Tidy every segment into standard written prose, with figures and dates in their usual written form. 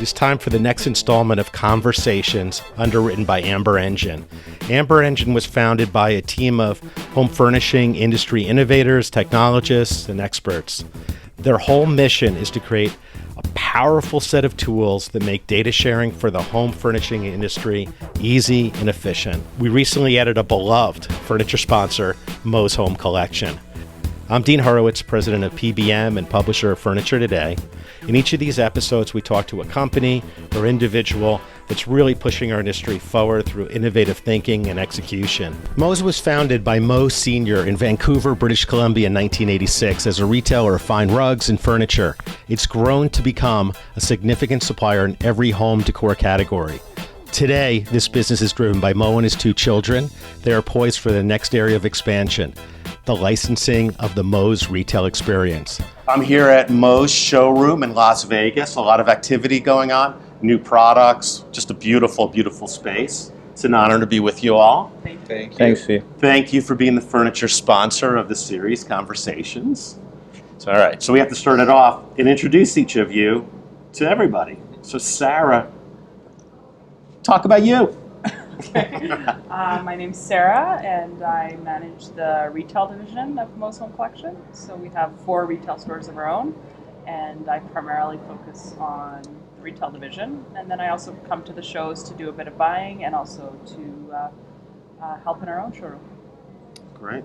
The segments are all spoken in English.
It is time for the next installment of Conversations, underwritten by Amber Engine. Amber Engine was founded by a team of home furnishing industry innovators, technologists, and experts. Their whole mission is to create a powerful set of tools that make data sharing for the home furnishing industry easy and efficient. We recently added a beloved furniture sponsor, Mo's Home Collection. I'm Dean Horowitz, president of PBM and publisher of Furniture Today. In each of these episodes, we talk to a company or individual that's really pushing our industry forward through innovative thinking and execution. Mo's was founded by Mo Sr. in Vancouver, British Columbia in 1986 as a retailer of fine rugs and furniture. It's grown to become a significant supplier in every home decor category. Today, this business is driven by Mo and his two children. They are poised for the next area of expansion, the licensing of the Mo's retail experience. I'm here at Mo's showroom in Las Vegas. A lot of activity going on, new products, just a beautiful, beautiful space. It's an honor to be with you all. Thank you. Thanks, Steve. Thank you for being the furniture sponsor of the series, Conversations. So, all right, so we have to start it off and introduce each of you to everybody. So Sarah, talk about you. My name's Sarah, and I manage the retail division of Mo's Home Collection. So we have 4 retail stores of our own, and I primarily focus on the retail division. And then I also come to the shows to do a bit of buying and also to help in our own showroom. Great.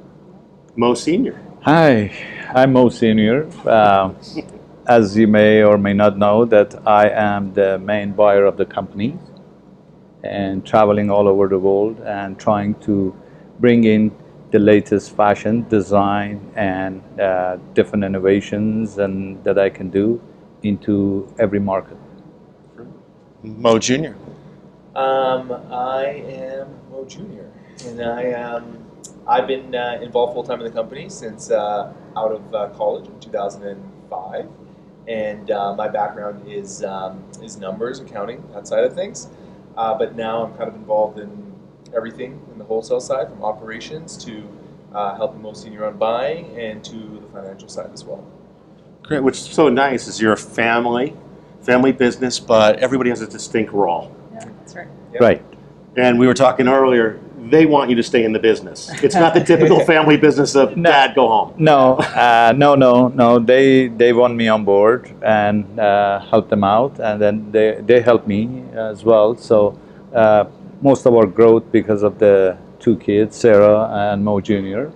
Mo Sr. Hi, I'm Mo Senior. As you may or may not know, that I am the main buyer of the company and traveling all over the world and trying to bring in the latest fashion, design, and different innovations and that I can do into every market. Mo Jr. I am Mo Jr. and I've been involved full time in the company since out of college in 2005, and my background is numbers, accounting, that side of things. But now I'm kind of involved in everything in the wholesale side, from operations to helping Mo Senior on buying and to the financial side as well. Great. What's so nice is you're a family business, but everybody has a distinct role. Yeah, that's right. Yep. Right. And we were talking earlier, they want you to stay in the business. It's not the typical family business of dad, go home. No, no. They want me on board and help them out, and then they help me as well. So most of our growth because of the 2 kids, Sarah and Mo Jr.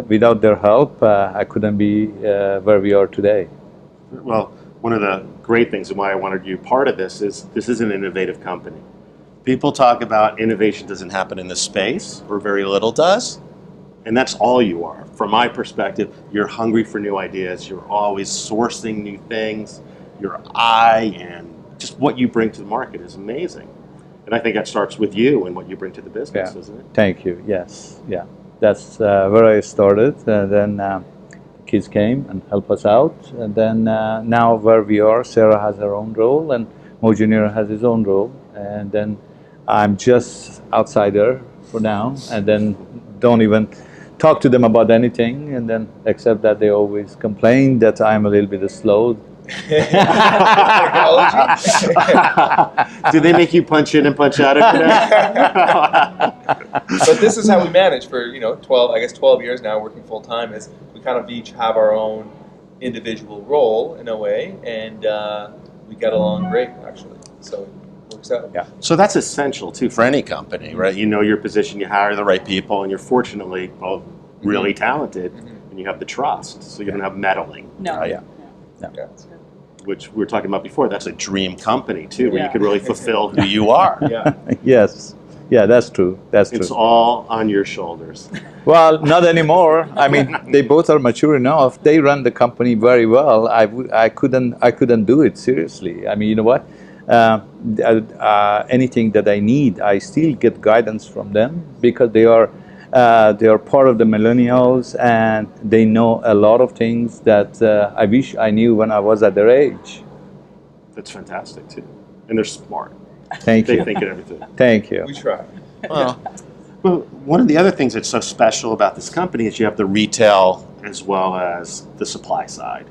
Without their help, I couldn't be where we are today. Well, one of the great things and why I wanted you part of this is an innovative company. People talk about innovation doesn't happen in this space, or very little does, and that's all you are. From my perspective, you're hungry for new ideas, you're always sourcing new things, your eye and just what you bring to the market is amazing. And I think that starts with you and what you bring to the business, Yeah. isn't it? Thank you. Yes. Yeah. That's where I started. And then the kids came and helped us out. And then now where we are, Sarah has her own role and Mo Jr. has his own role. And then I'm just outsider for now. And then don't even talk to them about anything. And then except that they always complain that I'm a little bit slow. Do they make you punch in and punch out every day? But this is how we manage for 12 years now, working full time. Is we kind of each have our own individual role in a way, and we get along great actually. So it works out. Yeah. So that's essential too for any company, right? You know your position, you hire the right people, and you're fortunately both really talented, and you have the trust, so you don't have meddling. No. Right? Yeah. That's good. Which we were talking about before. That's a dream company too, where Yeah. you could really fulfill who you are. Yeah. Yes. Yeah, that's true. That's It's true. all on your shoulders. Well, not anymore. I mean, they both are mature enough. They run the company very well. I couldn't do it seriously. I mean, you know what? Anything that I need, I still get guidance from them because they are part of the millennials and they know a lot of things that I wish I knew when I was at their age. That's fantastic too, and they're smart. Thank They you. think of everything. Thank you. We try. Well, one of the other things that's so special about this company is you have the retail as well as the supply side.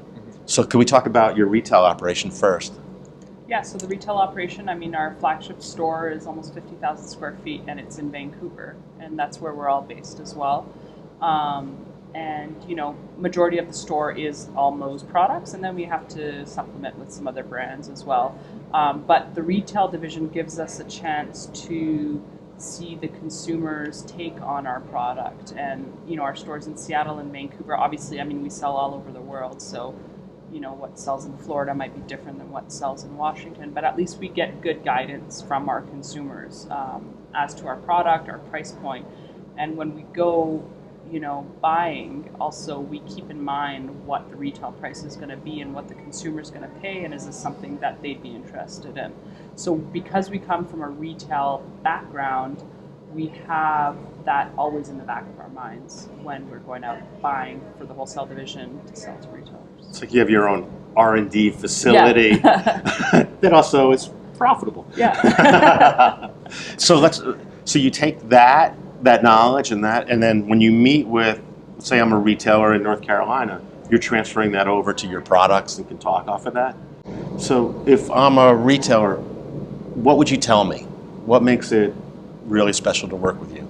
So could we talk about your retail operation first? Yeah, so the retail operation, I mean, our flagship store is almost 50,000 square feet, and it's in Vancouver, and that's where we're all based as well. And, you know, majority of the store is all Moe's products, and then we have to supplement with some other brands as well. But the retail division gives us a chance to see the consumers take on our product. And, you know, our stores in Seattle and Vancouver, obviously, I mean, we sell all over the world, so you know, what sells in Florida might be different than what sells in Washington, but at least we get good guidance from our consumers as to our product, our price point. And when we go, you know, buying, also we keep in mind what the retail price is going to be and what the consumer is going to pay, and is this something that they'd be interested in. So because we come from a retail background, we have that always in the back of our minds when we're going out buying for the wholesale division to sell to retailers. It's like you have your own R&D facility that also is profitable. Yeah. So you take that knowledge and then when you meet with, say I'm a retailer in North Carolina, you're transferring that over to your products and can talk off of that. So if I'm a retailer, what would you tell me? What makes it really special to work with you?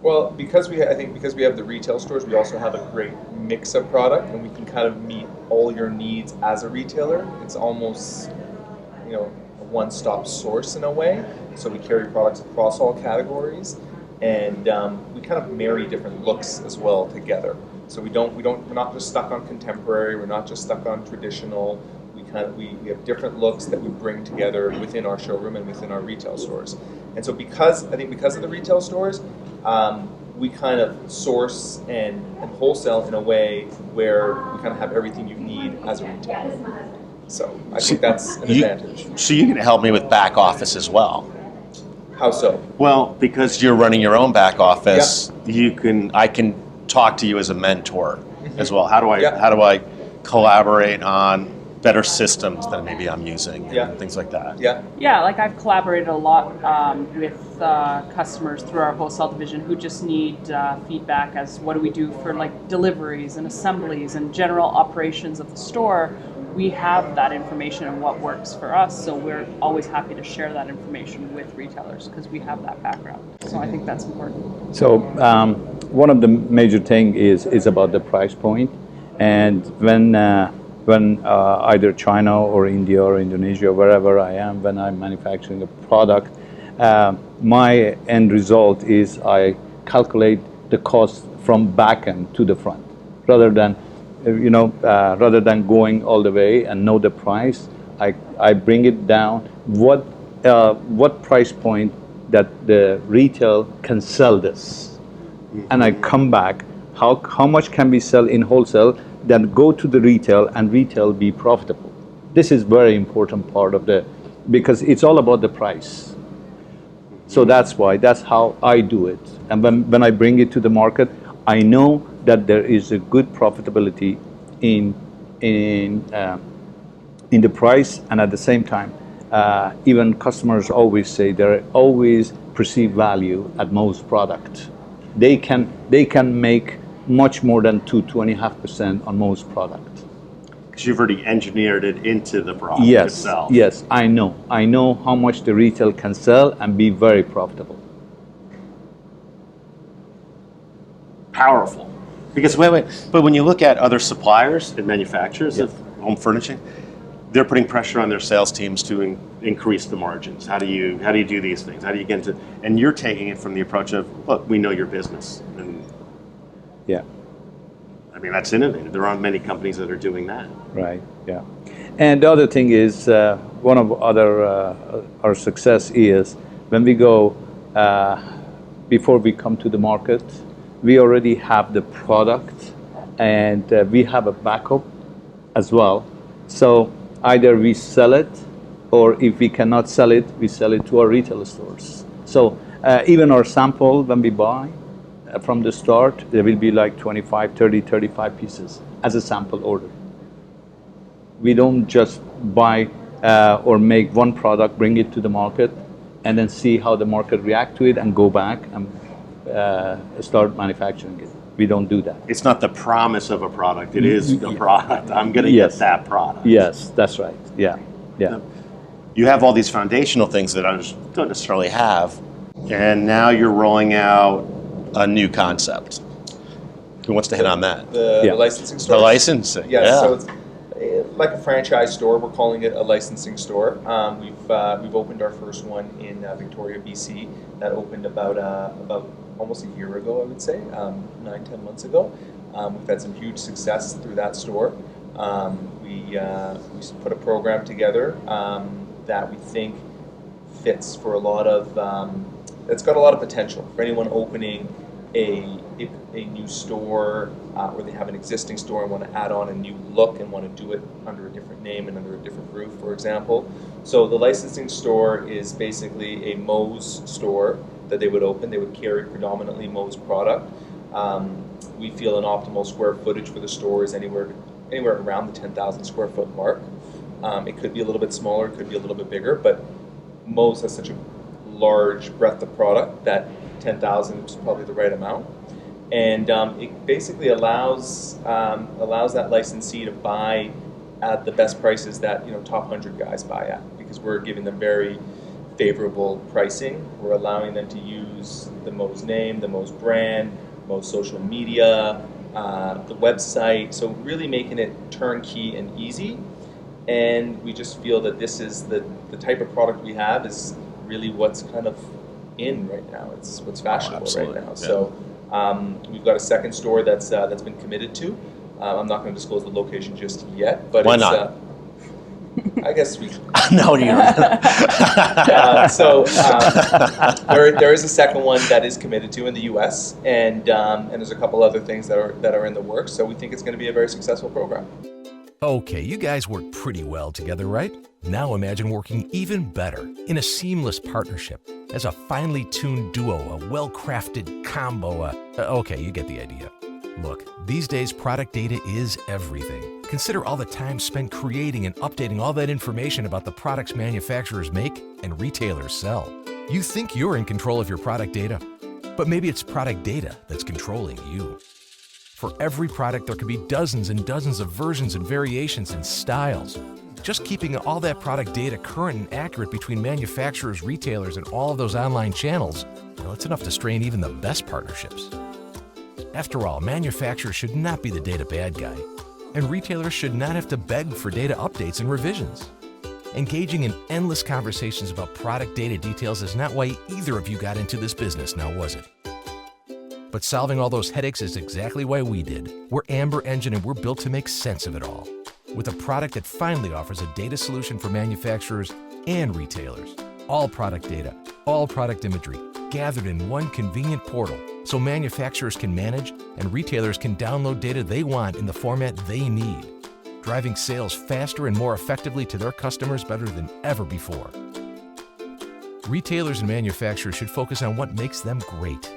Well, I think because we have the retail stores, we also have a great mix of product, and we can kind of meet all your needs as a retailer. It's almost, you know, a one-stop source in a way. So we carry products across all categories, and we kind of marry different looks as well together. So we're not just stuck on contemporary. We're not just stuck on traditional. We have different looks that we bring together within our showroom and within our retail stores. And so because of the retail stores, we kind of source and wholesale in a way where we kind of have everything you need as a retailer. So I think that's an advantage. So you can help me with back office as well. How so? Well, because you're running your own back office, I can talk to you as a mentor as well. How do I collaborate on better systems that maybe I'm using and things like that? Yeah, like I've collaborated a lot with customers through our wholesale division who just need feedback as what do we do for like deliveries and assemblies and general operations of the store. We have that information and what works for us, so we're always happy to share that information with retailers because we have that background. So I think that's important. So one of the major thing is about the price point, and when either China or India or Indonesia, wherever I am, when I'm manufacturing a product, my end result is I calculate the cost from back end to the front, rather than going all the way and know the price. I bring it down. What price point that the retail can sell this, and I come back. How much can we sell in wholesale? Then go to the retail and retail be profitable. This is very important part of because it's all about the price. So that's how I do it. And when I bring it to the market, I know that there is a good profitability in the price, and at the same time, even customers always say they always perceive value at most product. They can make much more than 2.5% on most product. Because you've already engineered it into the product itself. Yes, I know how much the retail can sell and be very profitable. Powerful. Because but when you look at other suppliers and manufacturers of home furnishing, they're putting pressure on their sales teams to increase the margins. How do you do these things? How do you get into? And you're taking it from the approach of, look, we know your business. And I mean, that's innovative. There aren't many companies that are doing that. Right. Yeah. And the other thing is, one of our success is when we go before we come to the market, we already have the product, and we have a backup as well. So either we sell it, or if we cannot sell it, we sell it to our retail stores. So even our sample, when we buy from the start, there will be like 25, 30, 35 pieces as a sample order. We don't just buy or make one product, bring it to the market, and then see how the market react to it and go back and start manufacturing it. We don't do that. It's not the promise of a product. It is the product. I'm going to get that product. Yes, that's right. Yeah. you have all these foundational things that others don't necessarily have, and now you're rolling out a new concept. Who wants to hit on that? The licensing store? The licensing, yeah. So it's like a franchise store. We're calling it a licensing store. We've opened our first one in Victoria, BC. That opened about almost a year ago, I would say, 9-10 months ago. We've had some huge success through that store. We put a program together that we think fits for a lot of, it's got a lot of potential for anyone opening a new store, or they have an existing store and want to add on a new look and want to do it under a different name and under a different roof, for example. So the licensing store is basically a Moe's store that they would open. They would carry predominantly Moe's product. We feel an optimal square footage for the store is anywhere around the 10,000 square foot mark. It could be a little bit smaller, it could be a little bit bigger, but Moe's has such a large breadth of product that 10,000 is probably the right amount. And it basically allows that licensee to buy at the best prices that top 100 guys buy at, because we're giving them very favorable pricing. We're allowing them to use the Moe's name, the Moe's brand, Moe's social media, the website, so really making it turnkey and easy. And we just feel that this is the type of product we have is really what's kind of in right now. It's what's fashionable right now. Yeah. So we've got a second store that's been committed to. I'm not going to disclose the location just yet, but why not? I guess we. No, you don't. There is a second one that is committed to in the U.S. and there's a couple other things that are in the works. So we think it's going to be a very successful program. Okay, you guys work pretty well together, right? Now imagine working even better in a seamless partnership as a finely tuned duo, a well-crafted combo. Okay, you get the idea. Look, these days product data is everything. Consider all the time spent creating and updating all that information about the products manufacturers make and retailers sell. You think you're in control of your product data, but maybe it's product data that's controlling you. For every product, there could be dozens and dozens of versions and variations and styles. Just keeping all that product data current and accurate between manufacturers, retailers, and all of those online channels, well, it's enough to strain even the best partnerships. After all, manufacturers should not be the data bad guy, and retailers should not have to beg for data updates and revisions. Engaging in endless conversations about product data details is not why either of you got into this business, now was it? But solving all those headaches is exactly why we did. We're Amber Engine and we're built to make sense of it all, with a product that finally offers a data solution for manufacturers and retailers. All product data, all product imagery, gathered in one convenient portal so manufacturers can manage and retailers can download data they want in the format they need, driving sales faster and more effectively to their customers better than ever before. Retailers and manufacturers should focus on what makes them great.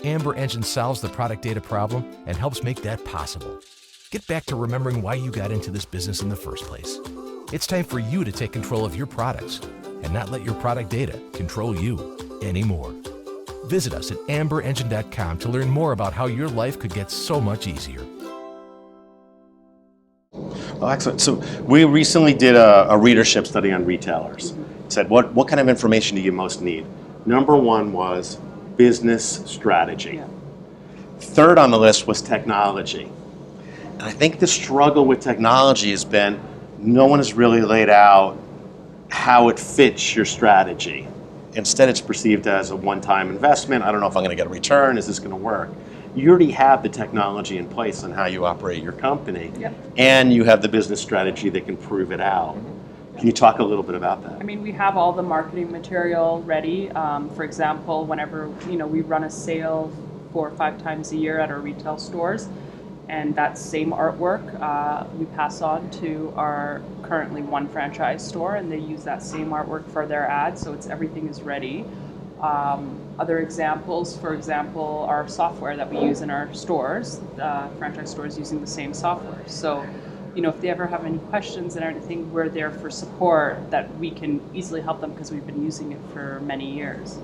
Amber Engine solves the product data problem and helps make that possible. Get back to remembering why you got into this business in the first place. It's time for you to take control of your products and not let your product data control you anymore. Visit us at amberengine.com to learn more about how your life could get so much easier. Oh, excellent. So we recently did a readership study on retailers. It said, what kind of information do you most need? Number one was business strategy. Yeah. Third on the list was technology. And I think the struggle with technology has been no one has really laid out how it fits your strategy. Instead, it's perceived as a one-time investment. I don't know if I'm going to get a return. Is this going to work? You already have the technology in place on how you operate your company. Yep. And you have the business strategy that can prove it out. Can you talk a little bit about that? I mean, we have all the marketing material ready. For example, whenever we run a sale 4 or 5 times a year at our retail stores, and that same artwork we pass on to our currently one franchise store, and they use that same artwork for their ads. So everything is ready. Other examples, for example, our software that we use in our stores, franchise stores using the same software. So, if they ever have any questions and anything, we're there for support that we can easily help them because we've been using it for many years.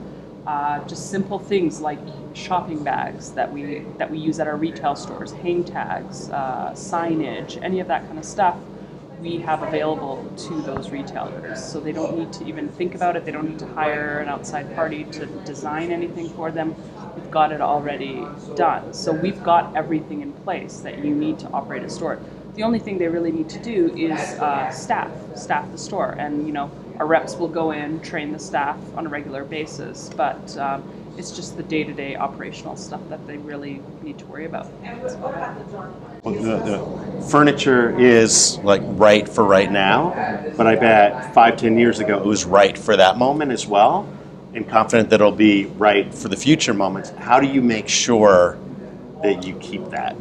Just simple things like shopping bags that we use at our retail stores, hang tags, signage, any of that kind of stuff. we have available to those retailers. So they don't need to even think about it. They don't need to hire an outside party to design anything for them. We've got it already done. So we've got everything in place that you need to operate a store. The only thing they really need to do is staff the store. And, you know, our reps will go in, train the staff on a regular basis, but it's just the day-to-day operational stuff that they really need to worry about. Well, the furniture is like right for right now, but I bet 5-10 years ago it was right for that moment as well, and confident that it'll be right for the future moments. How do you make sure that you keep that?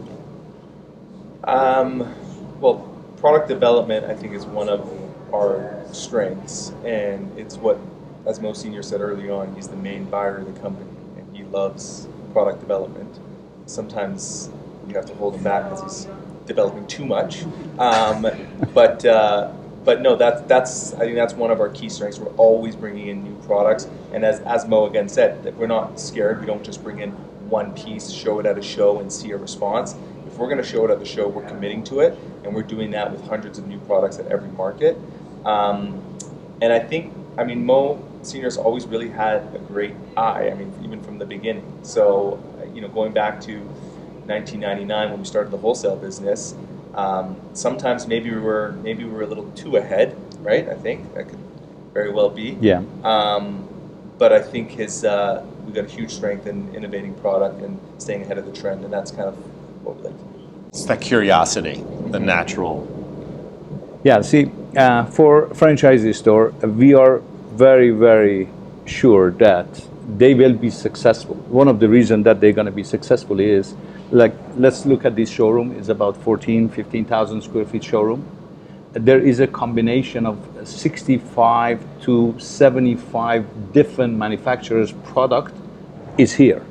Well, product development, I think, is one of our strengths, and it's what, as Mo Senior said early on, he's the main buyer of the company, and he loves product development. Sometimes you have to hold him back because he's developing too much, but no, that's I think that's one of our key strengths. We're always bringing in new products, and as Mo again said, that we're not scared. We don't just bring in one piece, show it at a show, and see a response. If we're going to show it at the show, we're committing to it, and we're doing that with hundreds of new products at every market. And I think, I mean, Mo Senior's always really had a great eye. I mean, even from the beginning. So, you know, going back to 1999 when we started the wholesale business, sometimes maybe we were a little too ahead, right? I think that could very well be. Yeah. But I think we've got a huge strength in innovating product and staying ahead of the trend, and that's kind of what we like to do. It's that curiosity, the natural. Yeah, see, for franchisee store, we are very, very sure that they will be successful. One of the reasons that they're going to be successful is, like, let's look at this showroom. It's about 15,000 square feet showroom. There is a combination of 65 to 75 different manufacturers' product is here.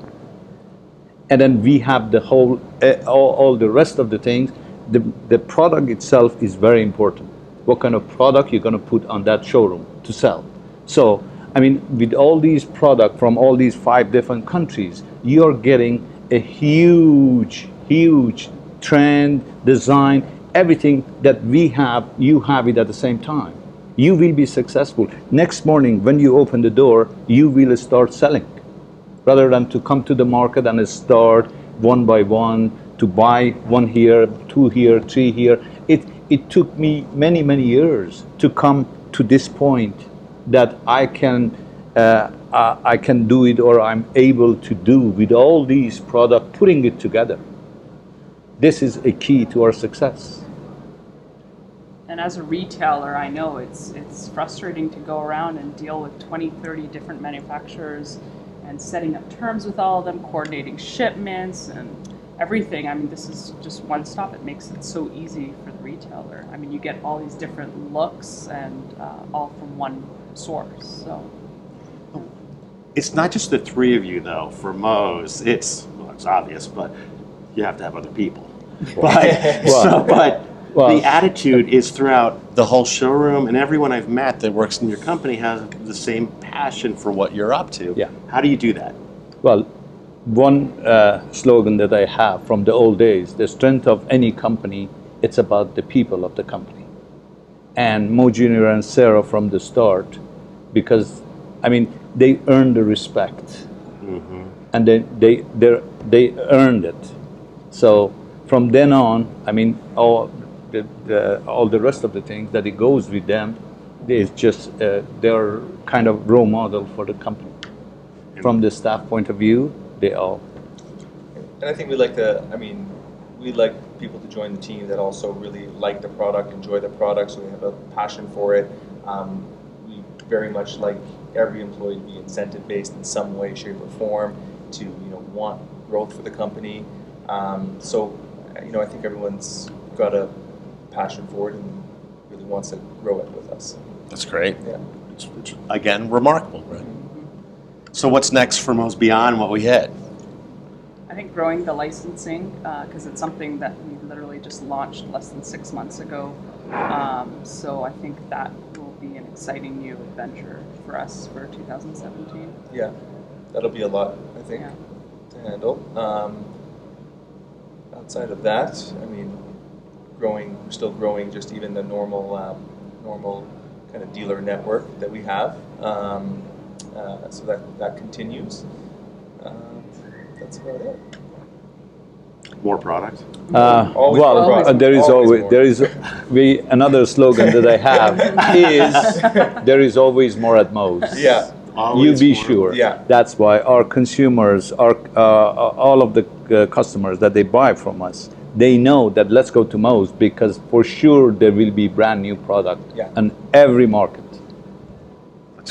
And then we have the whole, all the rest of the things. The product itself is very important. What kind of product you're going to put on that showroom to sell. So, I mean, with all these products from all these 5 different countries, you're getting a huge trend, design, everything that we have, you have it at the same time. You will be successful. Next morning, when you open the door, you will start selling. Rather than to come to the market and start one by one, to buy 1 here, 2 here, 3 here. It took me many years to come to this point that I can do it, or I'm able to do with all these products, putting it together. This is a key to our success. And as a retailer, I know it's frustrating to go around and deal with 20, 30 different manufacturers and setting up terms with all of them, coordinating shipments and everything. I mean, this is just one stop. It makes it so easy for the retailer. I mean, you get all these different looks and all from one source. So It's not just the 3 of you, though. For Mo's, it's obvious, but you have to have other people. But the attitude is throughout the whole showroom, and everyone I've met that works in your company has the same passion for what you're up to. Yeah. How do you do that? Well, one slogan that I have from the old days, the strength of any company, it's about the people of the company. And Mo Jr. and Sarah from the start, because, I mean, they earned the respect. Mm-hmm. And they earned it. So from then on, I mean, all the rest of the things that it goes with them, is just they're kind of role model for the company. From the staff point of view, they all. And I think we like people to join the team that also really like the product, enjoy the product, so they have a passion for it. We very much like every employee to be incentive based in some way, shape, or form, to want growth for the company. So I think everyone's got a passion for it and really wants to grow it with us. That's great. Yeah. It's again, remarkable, right? So what's next for Mo's beyond what we hit? I think growing the licensing, because it's something that we literally just launched less than 6 months ago. So I think that will be an exciting new adventure for us for 2017. Yeah, that'll be a lot, I think, to handle. Outside of that, I mean, We're still growing just even the normal kind of dealer network that we have. So that continues. That's about it. More product. Always more product. There is always more. another slogan that I have is there is always more at Moe's. Yeah. You be more. sure. Yeah. That's why our consumers, all of the customers that they buy from us, they know that let's go to Moe's because for sure there will be brand new product in every market.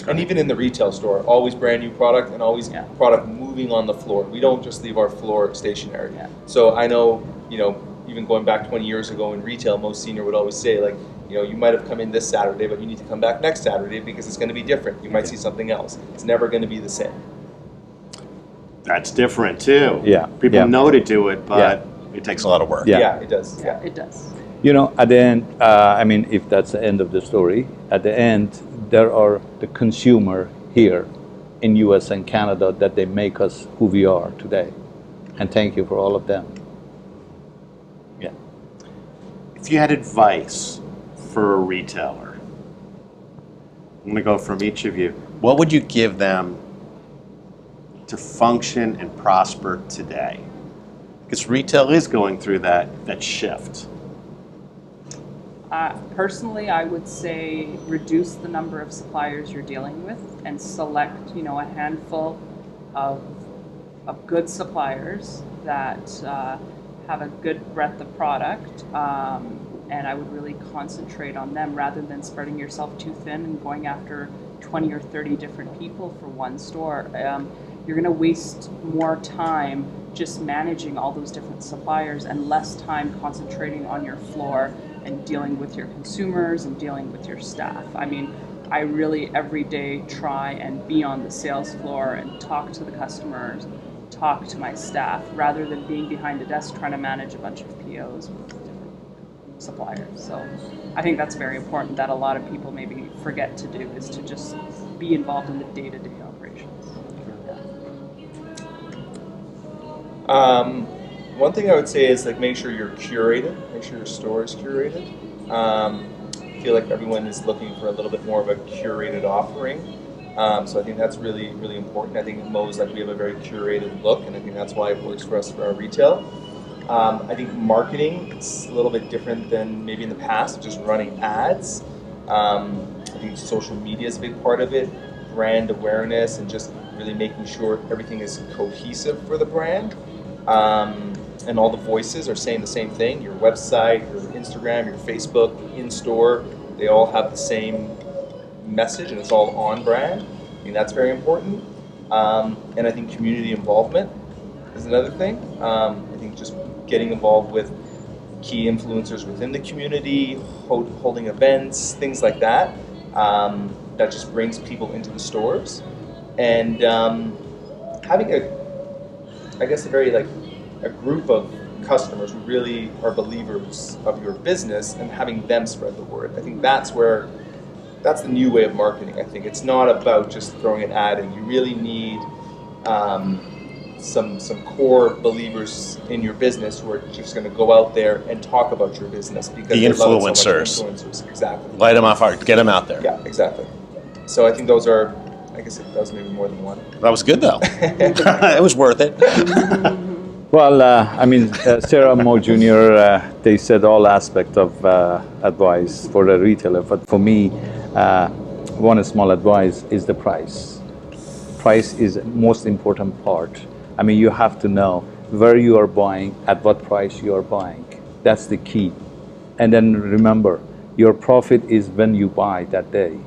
And even in the retail store, always brand new product and always product moving on the floor. We don't just leave our floor stationary. Yeah. So I know, even going back 20 years ago in retail, most senior would always say, like, you might have come in this Saturday, but you need to come back next Saturday because it's going to be different. You might see something else. It's never going to be the same. That's different too. Yeah. People know to do it, but it takes a lot of work. Yeah. It does. Yeah, it does. At the end, if that's the end of the story, at the end, there are the consumer here in US and Canada that they make us who we are today. And thank you for all of them. Yeah. If you had advice for a retailer, I'm going to go from each of you. What would you give them to function and prosper today? Because retail is going through that shift. Personally, I would say reduce the number of suppliers you're dealing with and select, a handful of good suppliers that have a good breadth of product, and I would really concentrate on them rather than spreading yourself too thin and going after 20 or 30 different people for one store. You're going to waste more time just managing all those different suppliers and less time concentrating on your floor and dealing with your consumers and dealing with your staff. I mean, I really every day try and be on the sales floor and talk to the customers, talk to my staff, rather than being behind a desk trying to manage a bunch of POs with different suppliers. So I think that's very important that a lot of people maybe forget to do, is to just be involved in the day-to-day operations. One thing I would say is make sure you're curated, make sure your store is curated. I feel like everyone is looking for a little bit more of a curated offering. So I think that's really, really important. I think at Moe's, we have a very curated look, and I think that's why it works for us for our retail. I think marketing, it's a little bit different than maybe in the past, just running ads. I think social media is a big part of it, brand awareness, and just really making sure everything is cohesive for the brand. And all the voices are saying the same thing. Your website, your Instagram, your Facebook, in-store, they all have the same message and it's all on brand. I think that's very important. And I think community involvement is another thing. I think just getting involved with key influencers within the community, holding events, things like that, that just brings people into the stores. And having a group of customers who really are believers of your business and having them spread the word. I think that's the new way of marketing. I think it's not about just throwing an ad in. You really need some core believers in your business who are just going to go out there and talk about your business because the they love it so much. influencers. Influencers, exactly. Light them off, get them out there. Yeah, exactly. So I think those are, I guess that was maybe more than one. That was good though. It was worth it. Well, Sarah Moe Jr., they said all aspects of advice for a retailer, but for me, one small advice is the price. Price is the most important part. You have to know where you are buying, at what price you are buying. That's the key. And then remember, your profit is when you buy that day.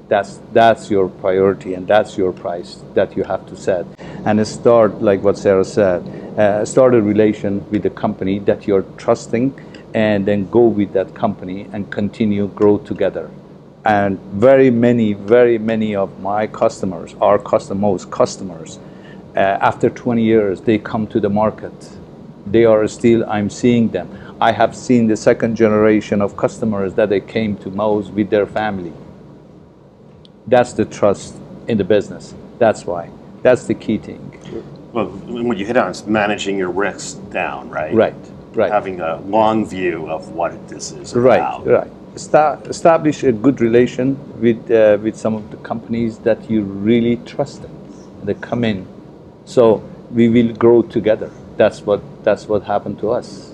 That's your priority, and that's your price that you have to set. And start, like what Sarah said, start a relation with the company that you're trusting, and then go with that company and continue grow together. And very many of my customers, our most customers, after 20 years, they come to the market. They are still, I'm seeing them. I have seen the second generation of customers that they came to Moe's with their family. That's the trust in the business. That's why. That's the key thing. Well, what you hit on is managing your risks down, right? Right. Right. having a long view of what this is Right, about. right. Establish a good relation with some of the companies that you really trusted. They come in, so we will grow together. That's what happened to us.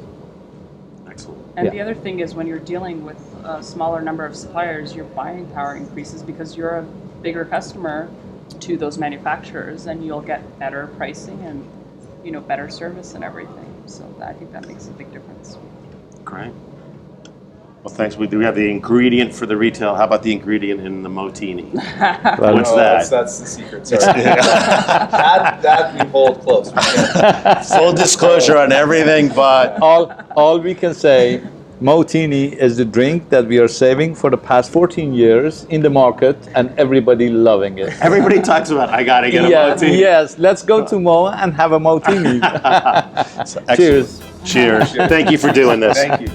Excellent. And Yeah. the other thing is when you're dealing with a smaller number of suppliers, your buying power increases because you're a bigger customer to those manufacturers, and you'll get better pricing and better service and everything. So I think that makes a big difference. Great. Well, thanks. We do have the ingredient for the retail. How about the ingredient in the Motini? Well, What's that? That's the secret. Sorry. that we hold close. We can't- Full disclosure on everything, but all we can say, Motini is the drink that we are saving for the past 14 years in the market, and everybody loving it. everybody talks about, I got to get a Yes, Motini. yes, let's go to Mo and have a Motini. Excellent. Cheers. Cheers. Thank you for doing this. Thank you.